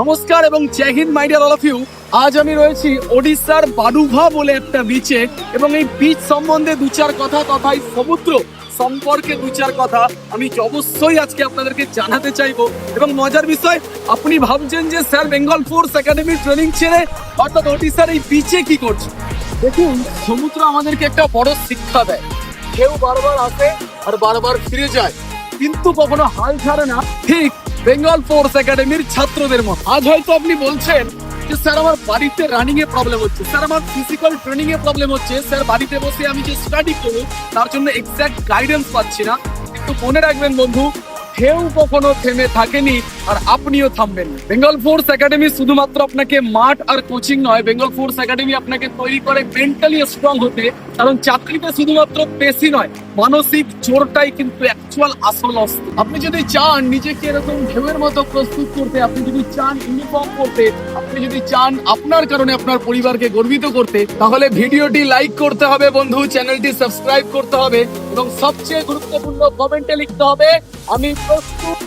নমস্কার এবং জয় হিন্দ my dear all of you. আজ আমি রয়েছি ওড়িশার বাডুভা বলে একটা বিচে এবং এই বিচ সম্বন্ধে দু চার কথা তথা এই সমুদ্র সম্পর্কে দু চার কথা আমি অবশ্যই আজকে আপনাদেরকে জানাতে চাইবো। এবং মজার বিষয়, আপনি ভাবছেন যে স্যার বেঙ্গল ফোর্স একাডেমির ট্রেনিং ছেড়ে অর্থাৎ ওড়িশার এই বিচে কি করছে। দেখুন, সমুদ্র আমাদেরকে একটা বড় শিক্ষা দেয়। কেউ বারবার আসে আর বারবার ফিরে যায়, কিন্তু কখনো হাল ছাড়ে না, ঠিক বেঙ্গল ফোর্স একাডেমির ছাত্রদের মতো। আজ হয়তো আপনি বলছেন যে স্যার আমার বাড়িতে রানিং এ প্রবলেম হচ্ছে, স্যার আমার ফিজিক্যাল ট্রেনিং এ প্রবলেম হচ্ছে, স্যার বাড়িতে বসে আমি যে স্টাডি করব তার জন্য এক্সাক্ট গাইডেন্স পাচ্ছি না। কিন্তু মনে রাখবেন বন্ধু, কেউ কখনো থেমে থাকেনি আর আপনিও থামবেন না। বেঙ্গল ফোর্স একাডেমি শুধুমাত্র আপনাকে মাঠ আর কোচিং নয়, বেঙ্গল ফোর্স একাডেমি আপনাকে তৈরি করে মেন্টালি স্ট্রং হতে। কারণ চাকরিতে শুধুমাত্র পেশি নয়, মানসিক জোরটাই কিন্তু অ্যাকচুয়াল আসল অস্ত্র। আপনি যদি চান নিজেকে এরকম ঢেউয়ের মতো প্রস্তুত করতে, আপনি যদি চান ইউনিফর্ম করতে, আপনি যদি চান আপনার কারণে আপনার পরিবারকে গর্বিত করতে, তাহলে ভিডিওটি লাইক করতে হবে বন্ধু, চ্যানেলটি সাবস্ক্রাইব করতে হবে এবং সবচেয়ে গুরুত্বপূর্ণ কমেন্টে লিখতে হবে আমি প্রস্তুত।